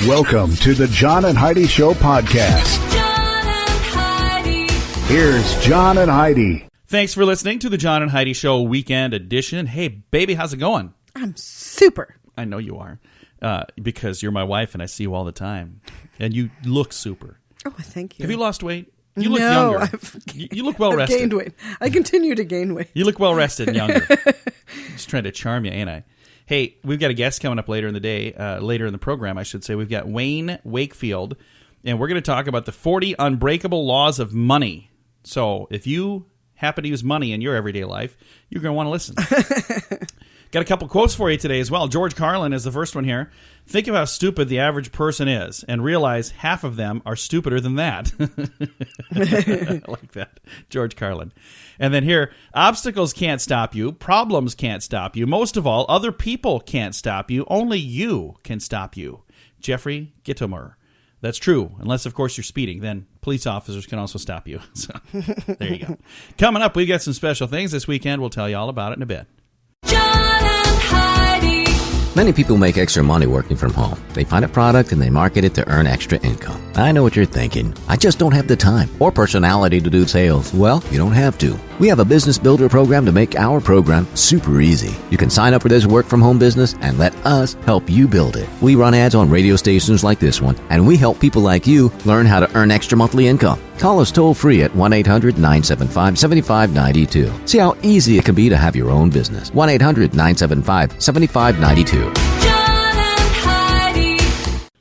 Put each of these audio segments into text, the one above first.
Welcome to the John and Heidi Show podcast. John and Heidi. Here's John and Heidi. Thanks for listening to the John and Heidi Show Weekend Edition. Hey, baby, how's it going? I'm super. I know you are, because you're my wife and I see you all the time. And you look super. Oh, thank you. Have you lost weight? You look No, younger. You look well I've rested. gained weight. I continue to gain weight. You look well rested and younger. Just trying to charm you, ain't I? Hey, we've got a guest coming up later in the day, later in the program, I should say. We've got Wayne Wakefield, and we're going to talk about the 40 unbreakable laws of money. So if you happen to use money in your everyday life, you're going to want to listen. Got a couple quotes for you today as well. George Carlin is the first one here. Think of how stupid the average person is and realize half of them are stupider than that. I like that. George Carlin. And then here, obstacles can't stop you. Problems can't stop you. Most of all, other people can't stop you. Only you can stop you. Jeffrey Gitomer. That's true, unless, of course, you're speeding. Then police officers can also stop you. So there you go. Coming up, we've got some special things this weekend. We'll tell you all about it in a bit. John and Heidi. Many people make extra money working from home. They find a product and they market it to earn extra income. I know what you're thinking. I just don't have the time or personality to do sales. Well, you don't have to. We have a business builder program to make our program super easy. You can sign up for this work from home business and let us help you build it. We run ads on radio stations like this one, and we help people like you learn how to earn extra monthly income. Call us toll free at 1-800-975-7592. See how easy it can be to have your own business. 1-800-975-7592. John and Heidi.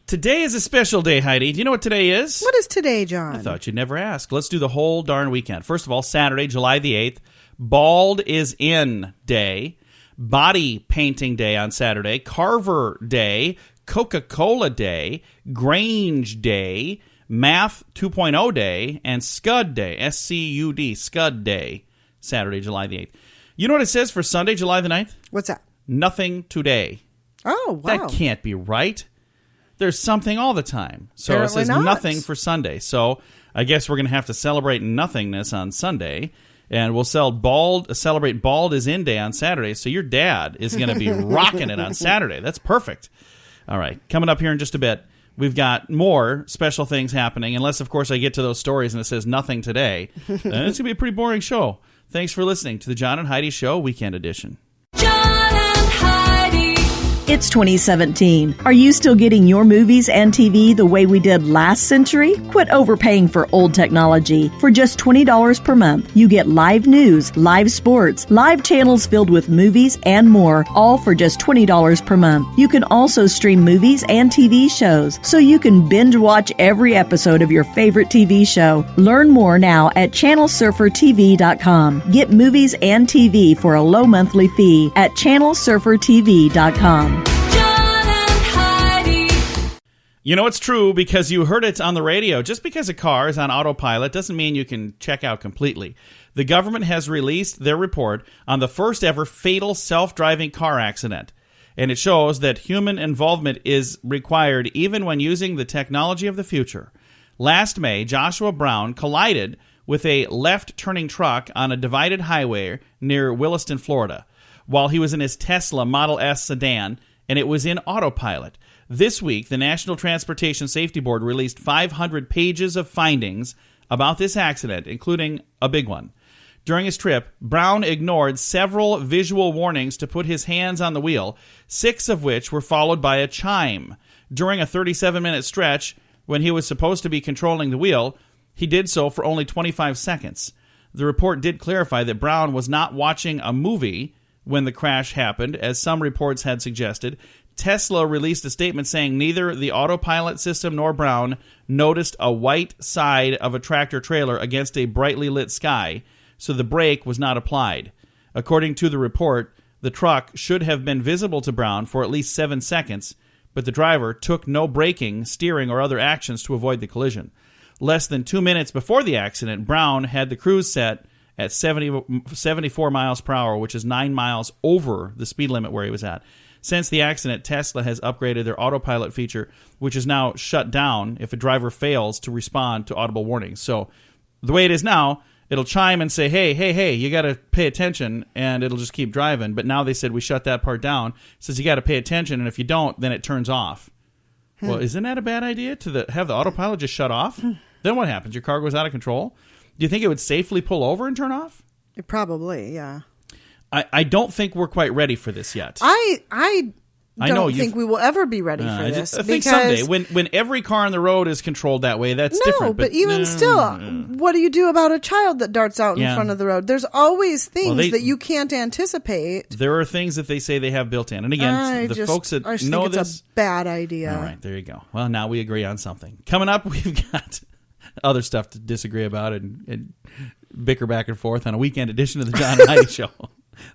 Today is a special day, Heidi. Do you know what today is? What is today, John? I thought you'd never ask. Let's do the whole darn weekend. First of all, Saturday, July the 8th, Bald is In Day, Body Painting Day on Saturday, Carver Day, Coca-Cola Day, Grange Day, Math 2.0 Day, and Scud Day, S-C-U-D, Scud Day, Saturday, July the 8th. You know what it says for Sunday, July the 9th? What's that? Nothing today. Oh, wow. That can't be right. There's something all the time. So Apparently it says not. nothing for Sunday. So I guess we're going to have to celebrate nothingness on Sunday. And we'll celebrate Bald is In Day on Saturday. So your dad is going to be rocking it on Saturday. That's perfect. All right. Coming up here in just a bit, we've got more special things happening. Unless, of course, I get to those stories and it says nothing today. Then it's going to be a pretty boring show. Thanks for listening to the John and Heidi Show Weekend Edition. John and Heidi. It's 2017. Are you still getting your movies and TV the way we did last century? Quit overpaying for old technology. For just $20 per month, you get live news, live sports, live channels filled with movies, and more, all for just $20 per month. You can also stream movies and TV shows, so you can binge watch every episode of your favorite TV show. Learn more now at channelsurfertv.com. Get movies and TV for a low monthly fee at channelsurfertv.com. You know it's true because you heard it on the radio. Just because a car is on autopilot doesn't mean you can check out completely. The government has released their report on the first ever fatal self-driving car accident. And it shows that human involvement is required even when using the technology of the future. Last May, Joshua Brown collided with a left-turning truck on a divided highway near Williston, Florida, while he was in his Tesla Model S sedan, and it was in autopilot. This week, the National Transportation Safety Board released 500 pages of findings about this accident, including a big one. During his trip, Brown ignored several visual warnings to put his hands on the wheel, 6 of which were followed by a chime. During a 37-minute stretch, when he was supposed to be controlling the wheel, he did so for only 25 seconds. The report did clarify that Brown was not watching a movie when the crash happened, as some reports had suggested. Tesla released a statement saying neither the autopilot system nor Brown noticed a white side of a tractor-trailer against a brightly lit sky, so the brake was not applied. According to the report, the truck should have been visible to Brown for at least 7 seconds, but the driver took no braking, steering, or other actions to avoid the collision. Less than 2 minutes before the accident, Brown had the cruise set at 74 miles per hour, which is 9 miles over the speed limit where he was at. Since the accident, Tesla has upgraded their autopilot feature, which is now shut down if a driver fails to respond to audible warnings. So the way it is now, it'll chime and say, hey, you got to pay attention, and it'll just keep driving. But now they said we shut that part down. It says you got to pay attention, and if you don't, then it turns off. Well, isn't that a bad idea to have the autopilot just shut off? Then what happens? Your car goes out of control? Do you think it would safely pull over and turn off? Probably, yeah. I don't think we're quite ready for this yet. I don't think we will ever be ready for this. I think someday, when every car on the road is controlled that way, that's different. But even still, what do you do about a child that darts out in front of the road? There's always things that you can't anticipate. There are things that they say they have built in. And again, folks that know think this... it's a bad idea. All right, there you go. Well, now we agree on something. Coming up, we've got other stuff to disagree about and bicker back and forth on a weekend edition of the John and Heidi Show.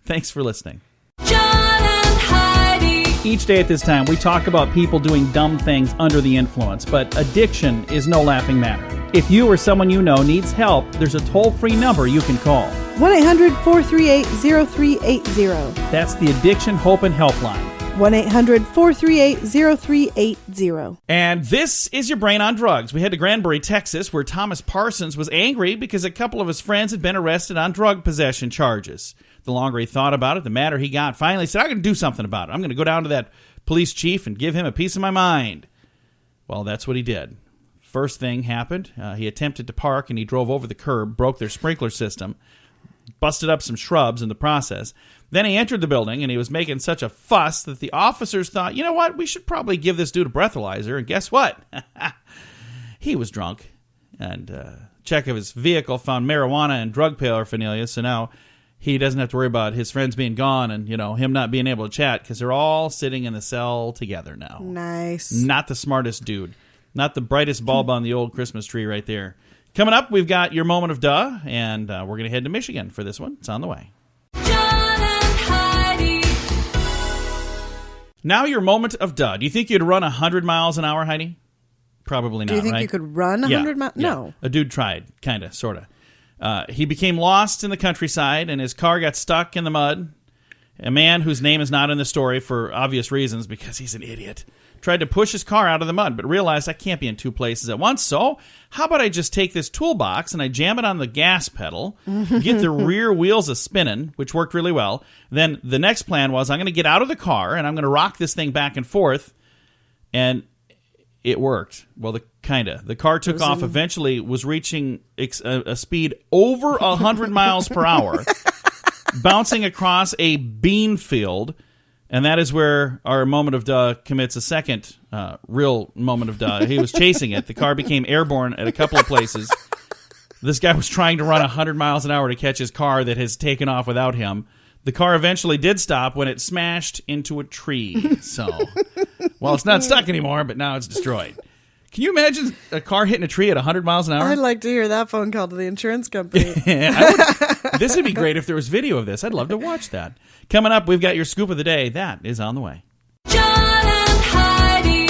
Thanks for listening. John and Heidi. Each day at this time, we talk about people doing dumb things under the influence, but addiction is no laughing matter. If you or someone you know needs help, there's a toll-free number you can call. 1-800-438-0380. That's the Addiction Hope and Helpline. 1-800-438-0380. And this is your Brain on Drugs. We head to Granbury, Texas, where Thomas Parsons was angry because a couple of his friends had been arrested on drug possession charges. The longer he thought about it, the madder he got. Finally, he said, I'm going to do something about it. I'm going to go down to that police chief and give him a piece of my mind. Well, that's what he did. First thing happened, he attempted to park and he drove over the curb, broke their sprinkler system, busted up some shrubs in the process. Then he entered the building and he was making such a fuss that the officers thought, you know what, we should probably give this dude a breathalyzer. And guess what? He was drunk. And check of his vehicle found marijuana and drug paraphernalia, so now he doesn't have to worry about his friends being gone and, him not being able to chat because they're all sitting in the cell together now. Nice. Not the smartest dude. Not the brightest bulb on the old Christmas tree right there. Coming up, we've got your moment of duh, and we're going to head to Michigan for this one. It's on the way. John and Heidi. Now your moment of duh. Do you think you'd run 100 miles an hour, Heidi? Probably not, Do you think right? you could run 100 miles? Yeah. No. A dude tried, kind of, sort of. He became lost in the countryside, and his car got stuck in the mud. A man whose name is not in the story for obvious reasons because he's an idiot tried to push his car out of the mud, but realized I can't be in two places at once, so how about I just take this toolbox and I jam it on the gas pedal, get the rear wheels a-spinning, which worked really well. Then the next plan was I'm going to get out of the car and I'm going to rock this thing back and forth, and it worked. Well, the car took off, eventually was reaching a speed over 100 miles per hour, bouncing across a bean field. And that is where our moment of duh commits a second real moment of duh. He was chasing it. The car became airborne at a couple of places. This guy was trying to run 100 miles an hour to catch his car that has taken off without him. The car eventually did stop when it smashed into a tree. So, well, it's not stuck anymore, but now it's destroyed. Can you imagine a car hitting a tree at 100 miles an hour? I'd like to hear that phone call to the insurance company. This would be great if there was video of this. I'd love to watch that. Coming up, we've got your scoop of the day. That is on the way. John and Heidi.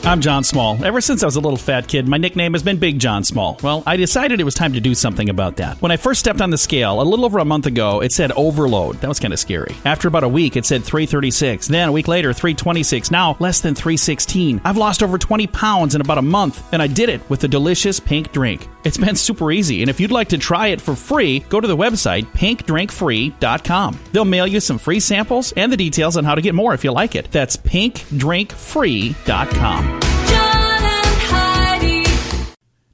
I'm John Small. Ever since I was a little fat kid, my nickname has been Big John Small. Well, I decided it was time to do something about that. When I first stepped on the scale, a little over a month ago, it said overload. That was kind of scary. After about a week, it said 336. Then a week later, 326. Now, less than 316. I've lost over 20 pounds in about a month, and I did it with a delicious pink drink. It's been super easy, and if you'd like to try it for free, go to the website pinkdrinkfree.com. They'll mail you some free samples and the details on how to get more if you like it. That's pinkdrinkfree.com. John and Heidi.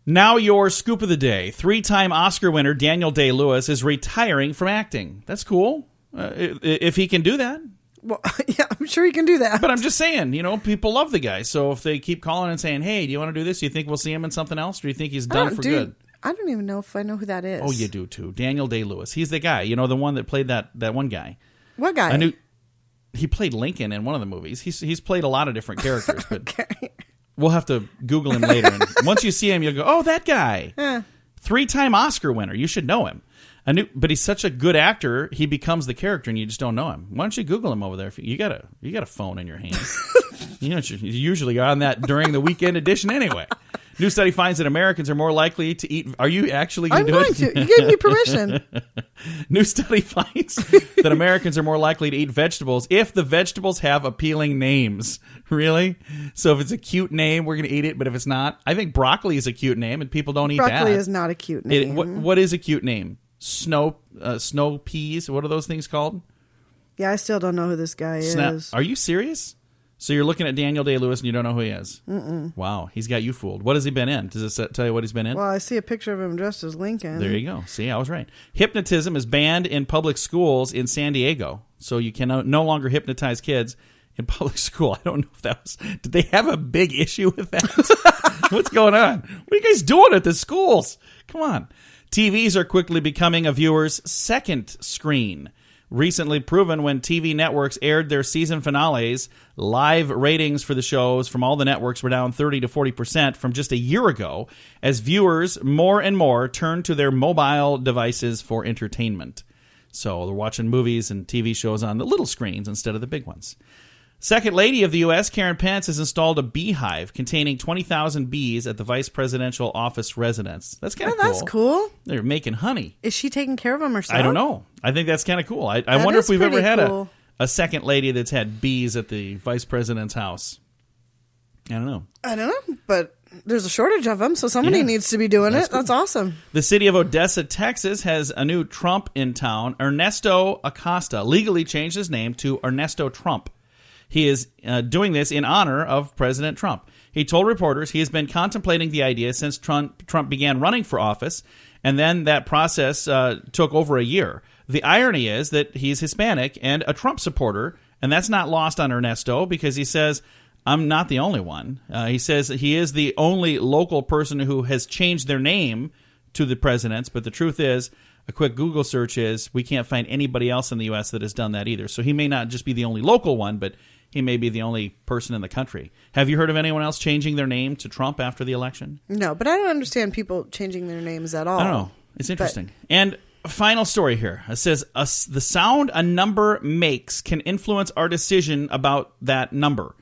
Now your scoop of the day. 3-time Oscar winner Daniel Day-Lewis is retiring from acting. That's cool. If he can do that. Well, yeah, I'm sure you can do that. But I'm just saying, people love the guy. So if they keep calling and saying, hey, do you want to do this? Do you think we'll see him in something else? Or do you think he's done for good? I don't even know if I know who that is. Oh, you do too. Daniel Day-Lewis. He's the guy. The one that played that one guy. What guy? I knew he played Lincoln in one of the movies. He's played a lot of different characters. But Okay. We'll have to Google him later. And once you see him, you'll go, oh, that guy. 3-time Oscar winner. You should know him. But he's such a good actor, he becomes the character, and you just don't know him. Why don't you Google him over there? You got a phone in your hand. You usually are on that during the weekend edition anyway. New study finds that Americans are more likely to eat. Are you actually going to do it? I'm going to. You gave me permission. New study finds that Americans are more likely to eat vegetables if the vegetables have appealing names. Really? So if it's a cute name, we're going to eat it. But if it's not, I think broccoli is a cute name, and people don't eat that. Broccoli is not a cute name. What is a cute name? Snow peas. What are those things called? Yeah, I still don't know who this guy is. Are you serious? So you're looking at Daniel Day-Lewis and you don't know who he is? Mm-mm. Wow, he's got you fooled. What has he been in? Does it tell you what he's been in? Well, I see a picture of him dressed as Lincoln. There you go. See, I was right. Hypnotism is banned in public schools in San Diego. So you can no longer hypnotize kids in public school. I don't know if that was... Did they have a big issue with that? What's going on? What are you guys doing at the schools? Come on. TVs are quickly becoming a viewer's second screen. Recently proven when TV networks aired their season finales, live ratings for the shows from all the networks were down 30 to 40% from just a year ago as viewers more and more turned to their mobile devices for entertainment. So they're watching movies and TV shows on the little screens instead of the big ones. Second Lady of the U.S., Karen Pence, has installed a beehive containing 20,000 bees at the vice presidential office residence. That's kind of cool. That's cool. They're making honey. Is she taking care of them herself? I don't know. I think that's kind of cool. I wonder if we've ever had a second lady that's had bees at the vice president's house. I don't know, but there's a shortage of them, so somebody needs to be doing it. Cool. That's awesome. The city of Odessa, Texas, has a new Trump in town. Ernesto Acosta legally changed his name to Ernesto Trump. He is doing this in honor of President Trump. He told reporters he has been contemplating the idea since Trump began running for office, and then that process took over a year. The irony is that he's Hispanic and a Trump supporter, and that's not lost on Ernesto because he says, I'm not the only one. He says he is the only local person who has changed their name to the president's, but the truth is, a quick Google search is we can't find anybody else in the U.S. that has done that either. So he may not just be the only local one, but he may be the only person in the country. Have you heard of anyone else changing their name to Trump after the election? No, but I don't understand people changing their names at all. I don't know. It's interesting. And a final story here. It says, the sound a number makes can influence our decision about that number.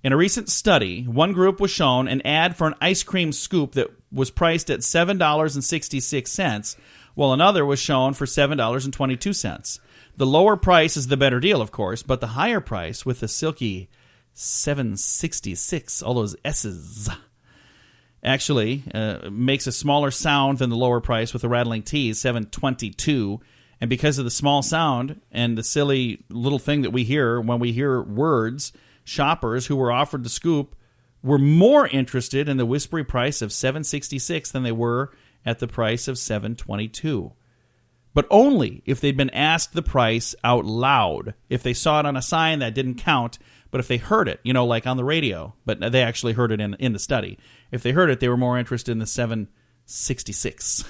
In a recent study, one group was shown an ad for an ice cream scoop that was priced at $7.66, while another was shown for $7.22. The lower price is the better deal, of course, but the higher price with the silky $7.66, all those S's, actually makes a smaller sound than the lower price with the rattling T's, $7.22. And because of the small sound and the silly little thing that we hear when we hear words, shoppers who were offered the scoop were more interested in the whispery price of $7.66 than they were at the price of $7.22. But only if they'd been asked the price out loud. If they saw it on a sign, that didn't count. But if they heard it, like on the radio, but they actually heard it in the study. If they heard it, they were more interested in the $7.66.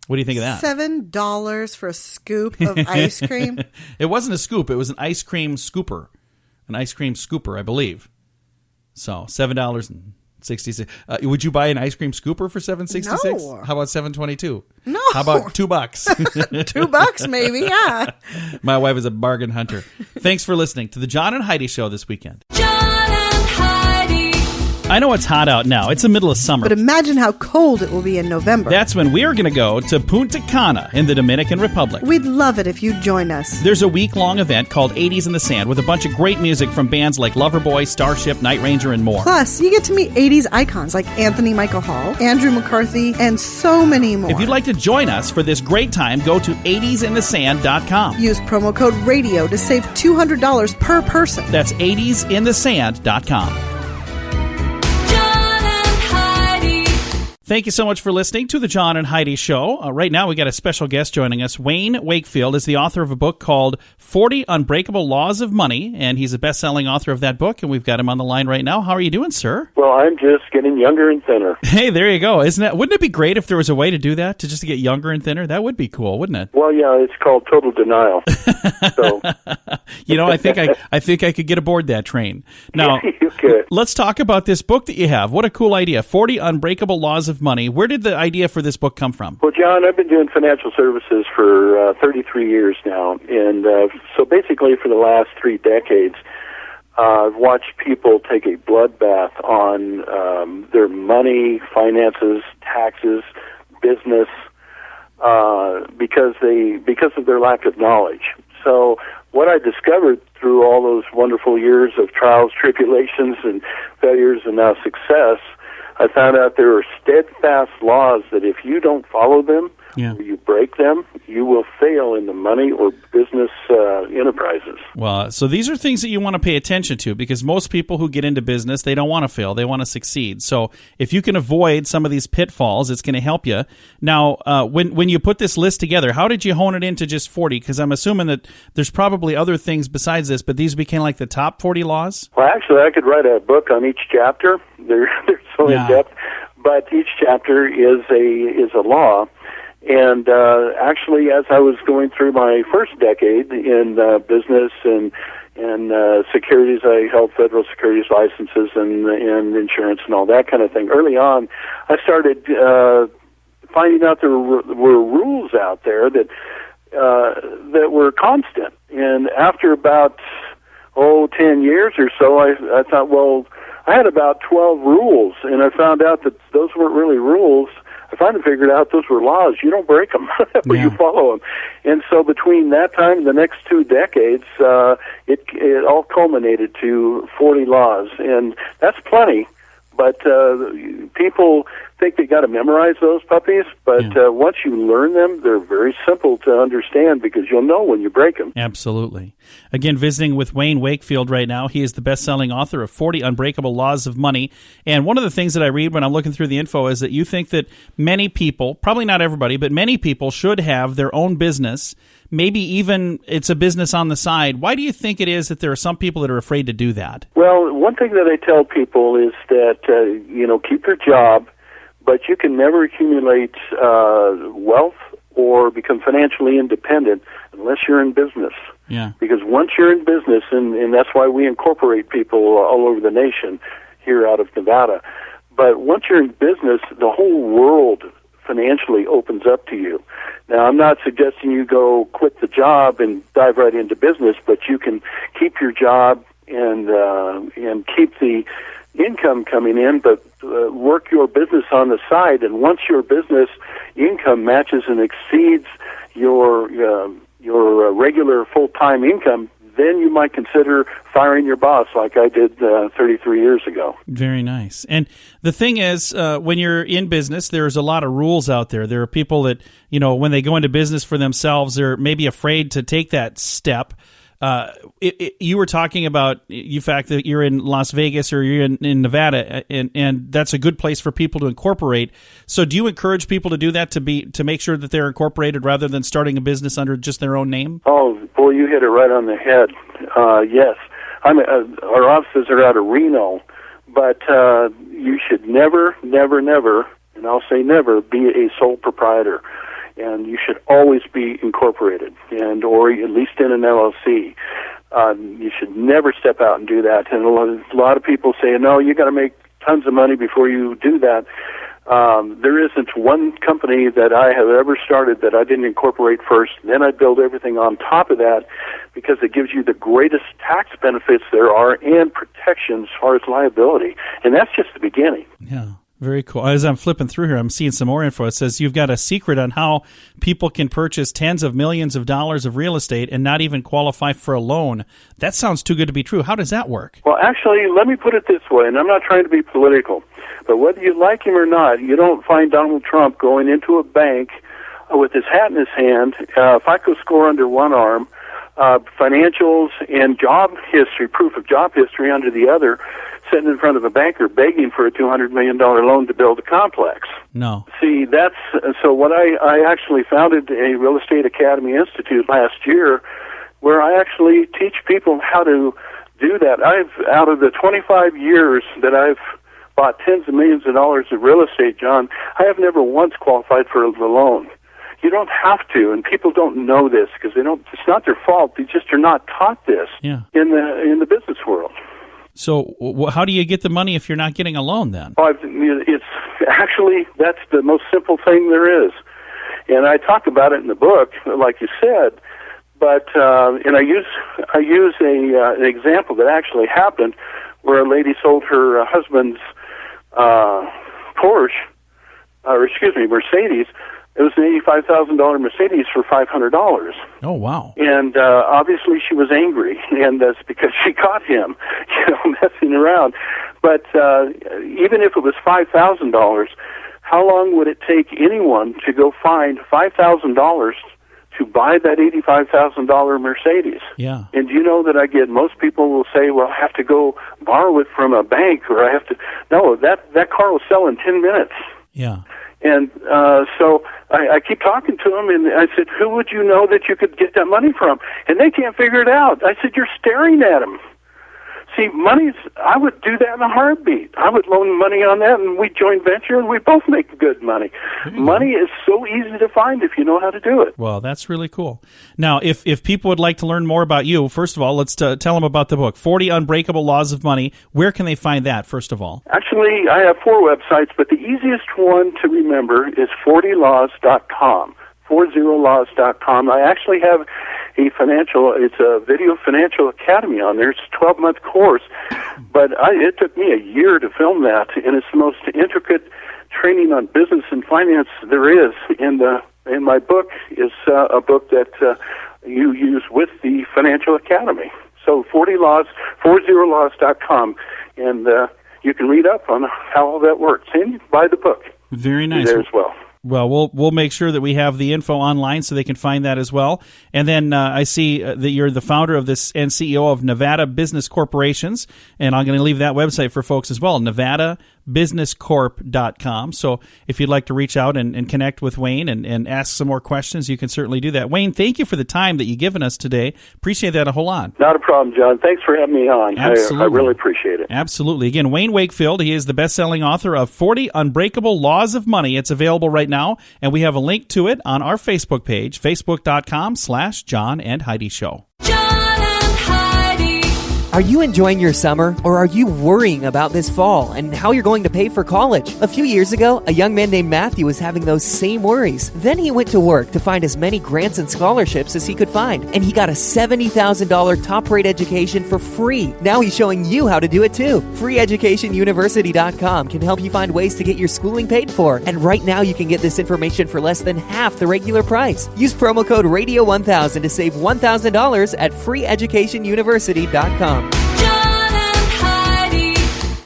What do you think of that? $7 for a scoop of ice cream? It wasn't a scoop. It was an ice cream scooper. An ice cream scooper, I believe. So, $7.66. Would you buy an ice cream scooper for $7.66? No. How about $7.22? No. How about $2? $2 maybe, yeah. My wife is a bargain hunter. Thanks for listening to the John and Heidi Show this weekend. John and Heidi. I know it's hot out now. It's the middle of summer. But imagine how cold it will be in November. That's when we are going to go to Punta Cana in the Dominican Republic. We'd love it if you'd join us. There's a week-long event called 80s in the Sand with a bunch of great music from bands like Loverboy, Starship, Night Ranger, and more. Plus, you get to meet 80s icons like Anthony Michael Hall, Andrew McCarthy, and so many more. If you'd like to join us for this great time, go to 80sinthesand.com. Use promo code RADIO to save $200 per person. That's 80sinthesand.com. Thank you so much for listening to the John and Heidi Show. Right now, we got a special guest joining us. Wayne Wakefield is the author of a book called 40 Unbreakable Laws of Money, and he's a best-selling author of that book, and we've got him on the line right now. How are you doing, sir? Well, I'm just getting younger and thinner. Hey, there you go. Wouldn't it be great if there was a way to do that, to just get younger and thinner? That would be cool, wouldn't it? Well, yeah, it's called total denial. So, I think I could get aboard that train. Now, you could. Let's talk about this book that you have. What a cool idea. 40 Unbreakable Laws of Money. Where did the idea for this book come from? Well, John, I've been doing financial services for 33 years now. And so basically for the last 3 decades, I've watched people take a bloodbath on their money, finances, taxes, business, because of their lack of knowledge. So what I discovered through all those wonderful years of trials, tribulations, and failures, and now success, I found out there are steadfast laws that if you don't follow them, Yeah. You break them, you will fail in the money or business enterprises. Well, so these are things that you want to pay attention to, because most people who get into business, they don't want to fail. They want to succeed. So if you can avoid some of these pitfalls, it's going to help you. Now, when you put this list together, how did you hone it into just 40? Because I'm assuming that there's probably other things besides this, but these became like the top 40 laws? Well, actually, I could write a book on each chapter. They're so in-depth. But each chapter is a law. And actually, as I was going through my first decade in business and securities, I held federal securities licenses and insurance and all that kind of thing. Early on, I started finding out there were rules out there that were constant. And after about 10 years or so, I thought, well, I had about 12 rules, and I found out that those weren't really rules. I finally figured out those were laws. You don't break them, but you follow them. And so between that time and the next 2 decades, it all culminated to 40 laws, and that's plenty. But people think they got to memorize those puppies, but once you learn them, they're very simple to understand because you'll know when you break them. Absolutely. Again, visiting with Wayne Wakefield right now. He is the best-selling author of 40 Unbreakable Laws of Money. And one of the things that I read when I'm looking through the info is that you think that many people, probably not everybody, but many people should have their own business. Maybe even it's a business on the side. Why do you think it is that there are some people that are afraid to do that? Well, one thing that I tell people is that, keep your job, but you can never accumulate wealth or become financially independent unless you're in business. Yeah. Because once you're in business, and that's why we incorporate people all over the nation here out of Nevada, but once you're in business, the whole world financially opens up to you. Now, I'm not suggesting you go quit the job and dive right into business, but you can keep your job and keep the income coming in, but work your business on the side. And once your business income matches and exceeds your regular full-time income, then you might consider firing your boss like I did 33 years ago. Very nice. And the thing is, when you're in business, there's a lot of rules out there. There are people that, when they go into business for themselves, they're maybe afraid to take that step. You were talking about the fact that you're in Las Vegas or you're in Nevada, and that's a good place for people to incorporate. So do you encourage people to do that, to make sure that they're incorporated rather than starting a business under just their own name? Oh, boy, you hit it right on the head. Yes. Our offices are out of Reno, but you should never, never, never, and I'll say never, be a sole proprietor. And you should always be incorporated, or at least in an LLC. You should never step out and do that. And a lot of people say, no, you got to make tons of money before you do that. There isn't one company that I have ever started that I didn't incorporate first. Then I build everything on top of that because it gives you the greatest tax benefits there are and protection as far as liability. And that's just the beginning. Yeah. Very cool. As I'm flipping through here, I'm seeing some more info. It says you've got a secret on how people can purchase tens of millions of dollars of real estate and not even qualify for a loan. That sounds too good to be true. How does that work? Well, actually, let me put it this way, and I'm not trying to be political, but whether you like him or not, you don't find Donald Trump going into a bank with his hat in his hand, FICO score under one arm, financials and job history, proof of job history under the other, sitting in front of a banker begging for a $200 million loan to build a complex. No. See, so what I actually founded a Real Estate Academy Institute last year where I actually teach people how to do that. Out of the 25 years that I've bought tens of millions of dollars of real estate, John, I have never once qualified for a loan. You don't have to, and people don't know this because it's not their fault. They just are not taught this in the business world. So how do you get the money if you're not getting a loan then? It's actually, that's the most simple thing there is. And I talk about it in the book, like you said, but and I use an example that actually happened where a lady sold her husband's Mercedes. It was an $85,000 Mercedes for $500. Oh, wow. And obviously she was angry, and that's because she caught him, messing around. But even if it was $5,000, how long would it take anyone to go find $5,000 to buy that $85,000 Mercedes? Yeah. And do you know that I get most people will say, well, I have to go borrow it from a bank, or I have to. No, that car will sell in 10 minutes. Yeah. And so I keep talking to them, and I said, who would you know that you could get that money from? And they can't figure it out. I said, you're staring at them. See, I would do that in a heartbeat. I would loan money on that, and we joint venture, and we both make good money. Money is so easy to find if you know how to do it. Well, that's really cool. Now, if people would like to learn more about you, first of all, let's tell them about the book, 40 Unbreakable Laws of Money. Where can they find that, first of all? Actually, I have 4 websites, but the easiest one to remember is 40laws.com. 40laws.com. I actually have it's a video financial academy on there. It's a 12-month course, but it took me a year to film that, and it's the most intricate training on business and finance there is. And my book is a book that you use with the financial academy. So 40laws.com, and you can read up on how all that works, and you can buy the book. Very nice. There as well. Well, we'll make sure that we have the info online so they can find that as well. And then I see that you're the founder of this and CEO of Nevada Business Corporations, and I'm going to leave that website for folks as well, NevadaBusinessCorp.com. So if you'd like to reach out and connect with Wayne and ask some more questions, you can certainly do that. Wayne, thank you for the time that you've given us today. Appreciate that a whole lot. Not a problem, John. Thanks for having me on. Absolutely. I really appreciate it. Absolutely. Again, Wayne Wakefield, he is the best-selling author of 40 Unbreakable Laws of Money. It's available right now, and we have a link to it on our Facebook page, facebook.com/John and Heidi Show. John and Heidi. Are you enjoying your summer, or are you worrying about this fall and how you're going to pay for college? A few years ago, a young man named Matthew was having those same worries. Then he went to work to find as many grants and scholarships as he could find, and he got a $70,000 top-rate education for free. Now he's showing you how to do it too. FreeEducationUniversity.com can help you find ways to get your schooling paid for, and right now you can get this information for less than half the regular price. Use promo code RADIO1000 to save $1,000 at FreeEducationUniversity.com.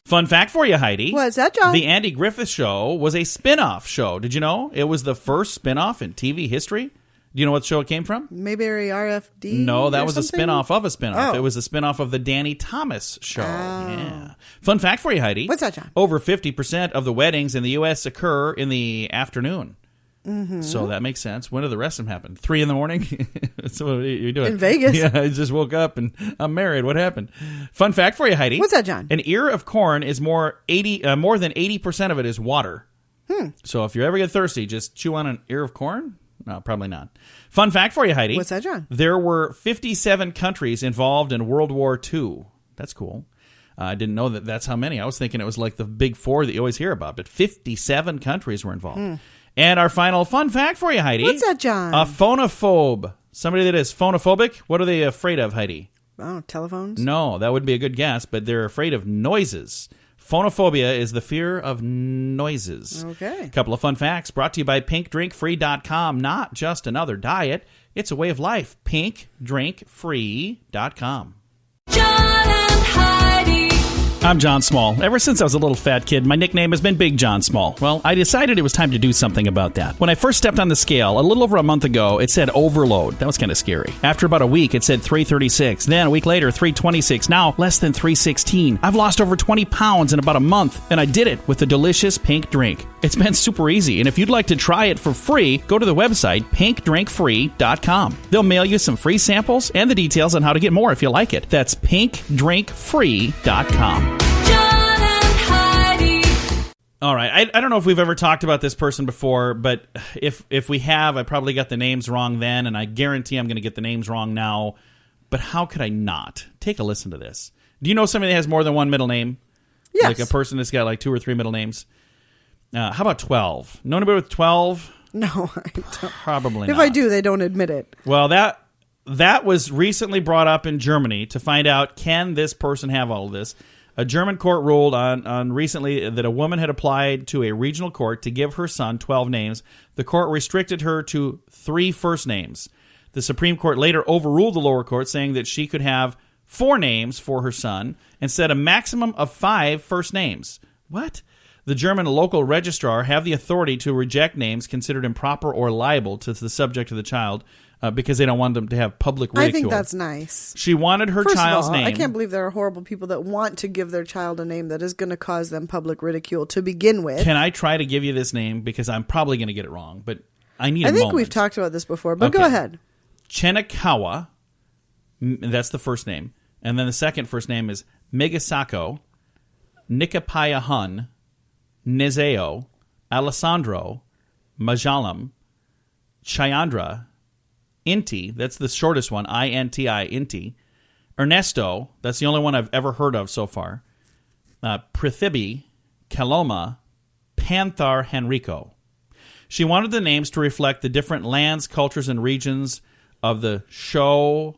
Fun fact for you, Heidi. What's that, John? The Andy Griffith Show was a spin-off show. Did you know? It was the first spin-off in TV history. Do you know what show it came from? Mayberry RFD? No, that was a spin-off of a spin-off. Oh. It was a spin-off of the Danny Thomas Show. Yeah. Fun fact for you, Heidi. What's that, John? Over 50% of the weddings in the U.S. occur in the afternoon. Mm-hmm. So that makes sense. When do the rest of them happen? 3 in the morning? So what are you doing? In Vegas. Yeah, I just woke up and I'm married. What happened? Fun fact for you, Heidi. What's that, John? An ear of corn is more than 80% of it is water. So if you ever get thirsty, just chew on an ear of corn? No, probably not. Fun fact for you, Heidi. What's that, John? There were 57 countries involved in World War II. That's cool. I didn't know that's how many. I was thinking it was like the big 4 that you always hear about, but 57 countries were involved. And our final fun fact for you, Heidi. What's that, John? A phonophobe. Somebody that is phonophobic. What are they afraid of, Heidi? Oh, telephones? No, that would be a good guess, but they're afraid of noises. Phonophobia is the fear of noises. Okay. A couple of fun facts brought to you by pinkdrinkfree.com. Not just another diet, it's a way of life. pinkdrinkfree.com. John and Heidi. I'm John Small. Ever since I was a little fat kid, my nickname has been Big John Small. Well, I decided it was time to do something about that. When I first stepped on the scale, a little over a month ago, it said overload. That was kind of scary. After about a week, it said 336. Then a week later, 326. Now, less than 316. I've lost over 20 pounds in about a month, and I did it with a delicious pink drink. It's been super easy, and if you'd like to try it for free, go to the website pinkdrinkfree.com. They'll mail you some free samples and the details on how to get more if you like it. That's pinkdrinkfree.com. All right. I don't know if we've ever talked about this person before, but if we have, I probably got the names wrong then, and I guarantee I'm going to get the names wrong now. But how could I not? Take a listen to this. Do you know somebody that has more than one middle name? Yes. Like a person that's got like 2 or 3 middle names? How about 12? Know anybody with 12? No, I don't. Probably not. If I do, they don't admit it. Well, that was recently brought up in Germany to find out, can this person have all of this? A German court ruled on recently that a woman had applied to a regional court to give her son 12 names. The court restricted her to 3 first names. The Supreme Court later overruled the lower court, saying that she could have 4 names for her son and set a maximum of 5 first names. What? The German local registrar have the authority to reject names considered improper or liable to the subject of the child because they don't want them to have public ridicule. I think that's nice. She wanted her child's name. I can't believe there are horrible people that want to give their child a name that is going to cause them public ridicule to begin with. Can I try to give you this name? Because I'm probably going to get it wrong, but I need a moment. I think we've talked about this before, but go ahead. Chenakawa, that's the first name. And then the second first name is Migasako, Nikapaya Hun, Nezeo, Alessandro, Majalam, Chayandra, Inti, that's the shortest one, I-N-T-I, Inti, Ernesto, that's the only one I've ever heard of so far, Prithibi, Kaloma, Panthar Henrico. She wanted the names to reflect the different lands, cultures, and regions of the show,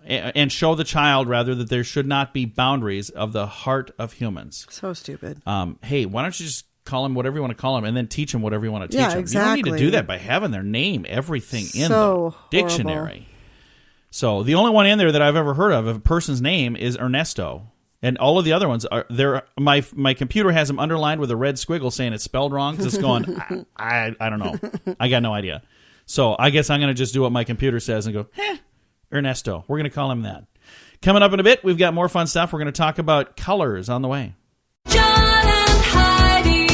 and show the child, rather, that there should not be boundaries of the heart of humans. So stupid. Hey, why don't you just call him whatever you want to call him and then teach him whatever you want to teach him? Exactly. You don't need to do that by having their name, everything in the dictionary. Horrible. So the only one in there that I've ever heard of a person's name is Ernesto. And all of the other ones are there. My computer has them underlined with a red squiggle saying it's spelled wrong because it's going, I don't know. I got no idea. So I guess I'm going to just do what my computer says and go, Ernesto. We're going to call him that. Coming up in a bit, we've got more fun stuff. We're going to talk about colors on the way. John and Heidi.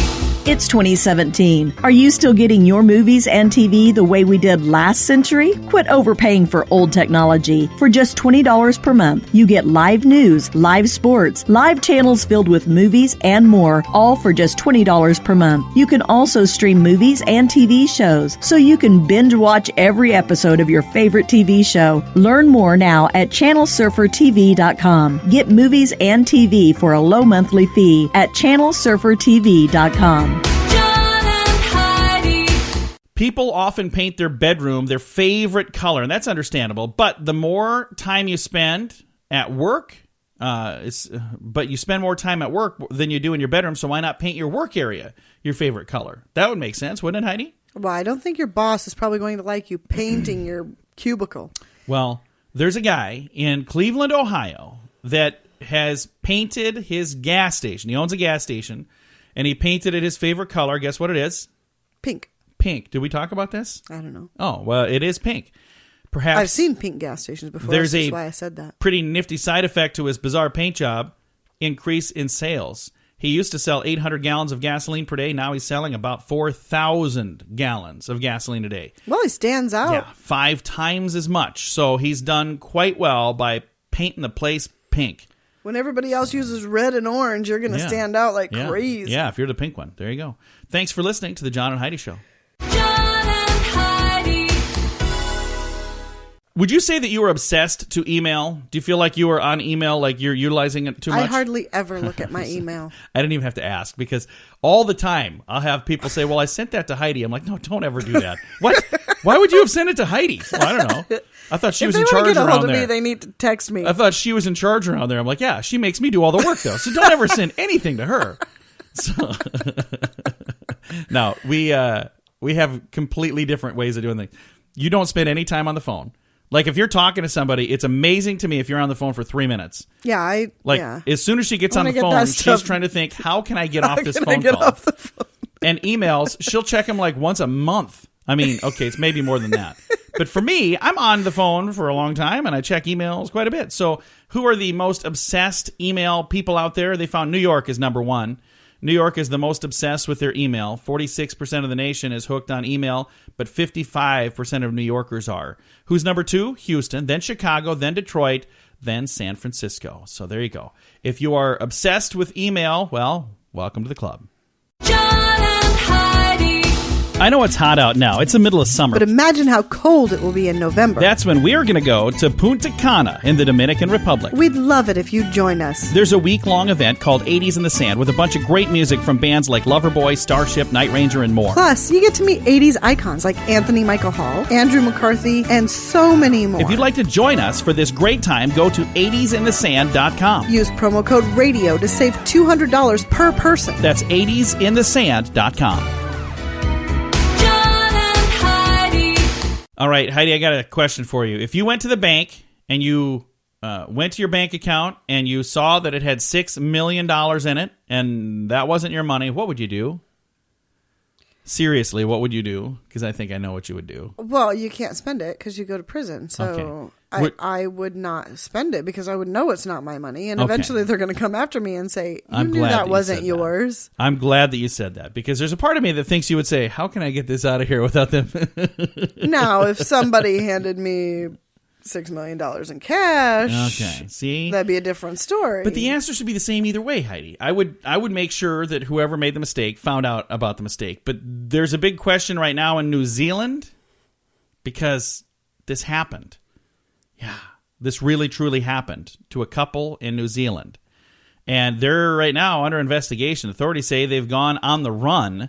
It's 2017. Are you still getting your movies and TV the way we did last century? Quit overpaying for old technology. For just $20 per month, you get live news, live sports, live channels filled with movies, and more, all for just $20 per month. You can also stream movies and TV shows, so you can binge watch every episode of your favorite TV show. Learn more now at channelsurfertv.com. Get movies and TV for a low monthly fee at channelsurfertv.com. People often paint their bedroom their favorite color, and that's understandable. But the more time you spend at work, but you spend more time at work than you do in your bedroom, so why not paint your work area your favorite color? That would make sense, wouldn't it, Heidi? Well, I don't think your boss is probably going to like you painting your cubicle. Well, there's a guy in Cleveland, Ohio, that has painted his gas station. He owns a gas station, and he painted it his favorite color. Guess what it is? Pink. Pink. Did we talk about this? I don't know. Oh, well, it is pink. Perhaps I've seen pink gas stations before. That's why I said that. Pretty nifty side effect to his bizarre paint job: increase in sales. He used to sell 800 gallons of gasoline per day. Now he's selling about 4,000 gallons of gasoline a day. Well, he stands out. Yeah, 5 times as much. So he's done quite well by painting the place pink. When everybody else uses red and orange, you're going to stand out like crazy. Yeah, if you're the pink one. There you go. Thanks for listening to the John and Heidi Show. John and Heidi. Would you say that you were obsessed to email? Do you feel like you were on email, like you're utilizing it too much? I hardly ever look at my email. I didn't even have to ask, because all the time I'll have people say, well, I sent that to Heidi. I'm like, no, don't ever do that. What? Why would you have sent it to Heidi? Well, I don't know. I thought she was in charge around there. If they want to get a hold of me, they need to text me. I thought she was in charge around there. I'm like, yeah, she makes me do all the work, though. So don't ever send anything to her. So no, we have completely different ways of doing things. You don't spend any time on the phone. Like, if you're talking to somebody, it's amazing to me if you're on the phone for 3 minutes. Yeah, as soon as she gets on the phone, she's trying to think, how can I get off this phone call? Off the phone? And emails, she'll check them like once a month. I mean, okay, it's maybe more than that. But for me, I'm on the phone for a long time, and I check emails quite a bit. So who are the most obsessed email people out there? They found New York is number one. New York is the most obsessed with their email. 46% of the nation is hooked on email, but 55% of New Yorkers are. Who's number 2? Houston, then Chicago, then Detroit, then San Francisco. So there you go. If you are obsessed with email, well, welcome to the club. John and Heidi. I know it's hot out now. It's the middle of summer. But imagine how cold it will be in November. That's when we're going to go to Punta Cana in the Dominican Republic. We'd love it if you'd join us. There's a week-long event called 80s in the Sand with a bunch of great music from bands like Loverboy, Starship, Night Ranger, and more. Plus, you get to meet 80s icons like Anthony Michael Hall, Andrew McCarthy, and so many more. If you'd like to join us for this great time, go to 80sinthesand.com. Use promo code RADIO to save $200 per person. That's 80sinthesand.com. Heidi. All right, Heidi, I got a question for you. If you went to the bank and you went to your bank account and you saw that it had $6 million in it and that wasn't your money, what would you do? Seriously, what would you do? Because I think I know what you would do. Well, you can't spend it because you go to prison. So I would not spend it because I would know it's not my money. And eventually they're going to come after me and say, you knew that wasn't yours. I'm glad that you said that because there's a part of me that thinks you would say, how can I get this out of here without them? Now, if somebody handed me $6 million in cash. Okay, see? That'd be a different story. But the answer should be the same either way, Heidi. I would make sure that whoever made the mistake found out about the mistake. But there's a big question right now in New Zealand because this happened. Yeah, this really, truly happened to a couple in New Zealand. And they're right now under investigation. Authorities say they've gone on the run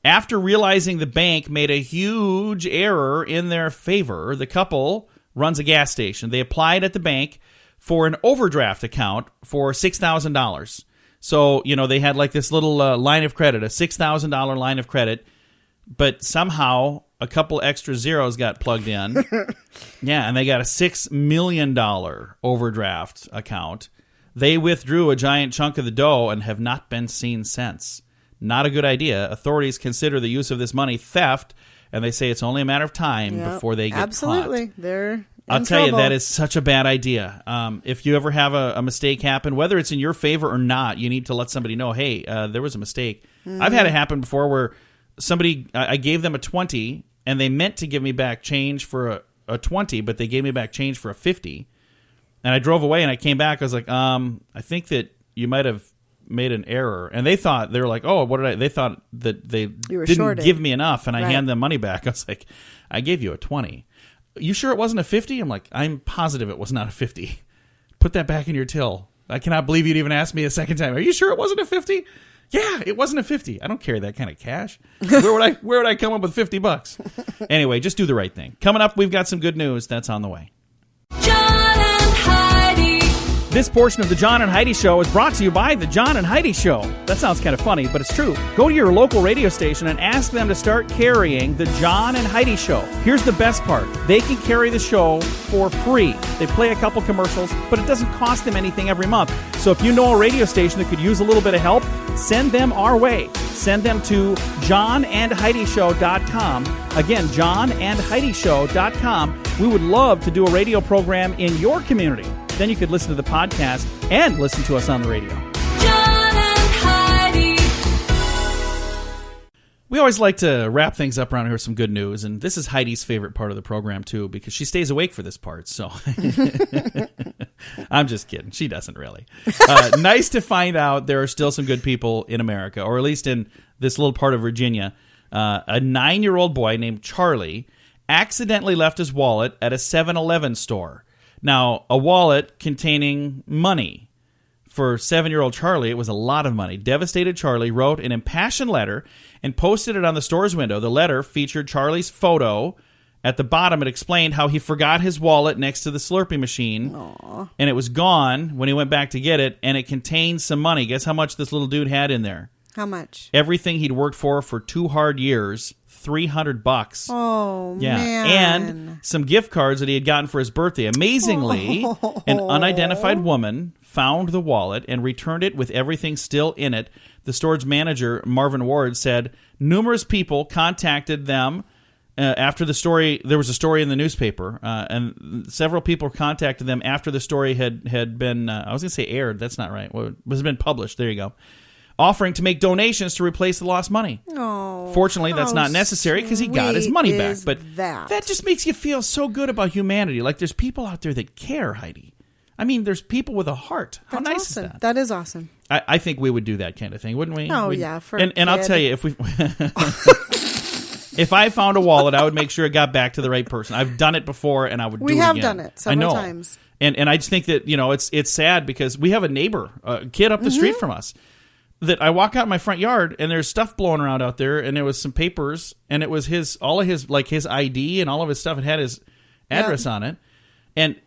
after realizing the bank made a huge error in their favor. The couple runs a gas station. They applied at the bank for an overdraft account for $6,000. So, they had like this little line of credit, a $6,000 line of credit, but somehow a couple extra zeros got plugged in. Yeah, and they got a $6 million overdraft account. They withdrew a giant chunk of the dough and have not been seen since. Not a good idea. Authorities consider the use of this money theft, and they say it's only a matter of time before they get absolutely caught. They're I'll tell you, that is such a bad idea. If you ever have a mistake happen, whether it's in your favor or not, you need to let somebody know, hey, there was a mistake. I've had it happen before where somebody, I gave them a 20 and they meant to give me back change for a 20, but they gave me back change for a 50. And I drove away and I came back. I was like, I think that you might have made an error. And they were like, oh, what did I? They thought that they didn't shorted. give me enough, and I hand them money back. I was like, I gave you a 20. You sure it wasn't a 50? I'm like, I'm positive it was not a 50. Put that back in your till. I cannot believe you'd even ask me a second time. Are you sure it wasn't a 50? Yeah, it wasn't a 50. I don't carry that kind of cash. Where would I come up with $50? Anyway, just do the right thing. Coming up, we've got some good news that's on the way. John and Heidi. This portion of the John and Heidi Show is brought to you by the John and Heidi Show. That sounds kind of funny, but it's true. Go to your local radio station and ask them to start carrying the John and Heidi Show. Here's the best part. They can carry the show for free. They play a couple commercials, but it doesn't cost them anything every month. So if you know a radio station that could use a little bit of help, send them our way. Send them to johnandheidishow.com. Again, johnandheidishow.com. We would love to do a radio program in your community. Then you could listen to the podcast and listen to us on the radio. John and Heidi. We always like to wrap things up around here with some good news, and this is Heidi's favorite part of the program, too, because she stays awake for this part, so... I'm just kidding. She doesn't really. Nice to find out there are still some good people in America, or at least in this little part of Virginia. A 9-year-old boy named Charlie accidentally left his wallet at a 7-Eleven store. Now, a wallet containing money. For 7-year-old Charlie, it was a lot of money. Devastated Charlie wrote an impassioned letter and posted it on the store's window. The letter featured Charlie's photo. At the bottom, it explained how he forgot his wallet next to the Slurpee machine. Aww. And it was gone when he went back to get it, and it contained some money. Guess how much this little dude had in there? How much? Everything he'd worked for 2 hard years, $300. Oh, yeah. man. And some gift cards that he had gotten for his birthday. Amazingly, an unidentified woman found the wallet and returned it with everything still in it. The store's manager, Marvin Ward, said numerous people contacted them after the story. There was a story in the newspaper, and several people contacted them after the story had been, I was going to say aired. That's not right. Well, it has been published. There you go. Offering to make donations to replace the lost money. Oh, fortunately, that's not necessary because he got his money back. But that just makes you feel so good about humanity. Like there's people out there that care, Heidi. I mean, there's people with a heart. How That's nice awesome. is that? That is awesome. I think we would do that kind of thing, wouldn't we? Oh, yeah. And I'll tell you, if we, if I found a wallet, I would make sure it got back to the right person. I've done it before, and I would do it again. We have done it several times. And I just think that it's sad because we have a neighbor, a kid up the street from us, that I walk out in my front yard and there's stuff blowing around out there, and there was some papers, and it was all of his like his ID and all of his stuff. It had his address on it, and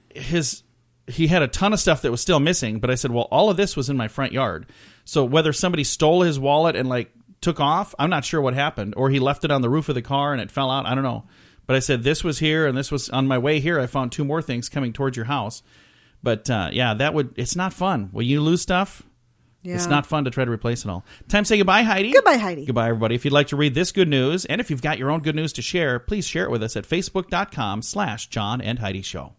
he had a ton of stuff that was still missing. But I said, well, all of this was in my front yard, so whether somebody stole his wallet and like took off, I'm not sure what happened, or he left it on the roof of the car and it fell out. I don't know. But I said, this was here and this was on my way here. I found 2 more things coming towards your house. But it's not fun. When you lose stuff, it's not fun to try to replace it all. Time to say goodbye, Heidi. Goodbye, Heidi. Goodbye, everybody. If you'd like to read this good news, and if you've got your own good news to share, please share it with us at facebook.com/John and Heidi Show.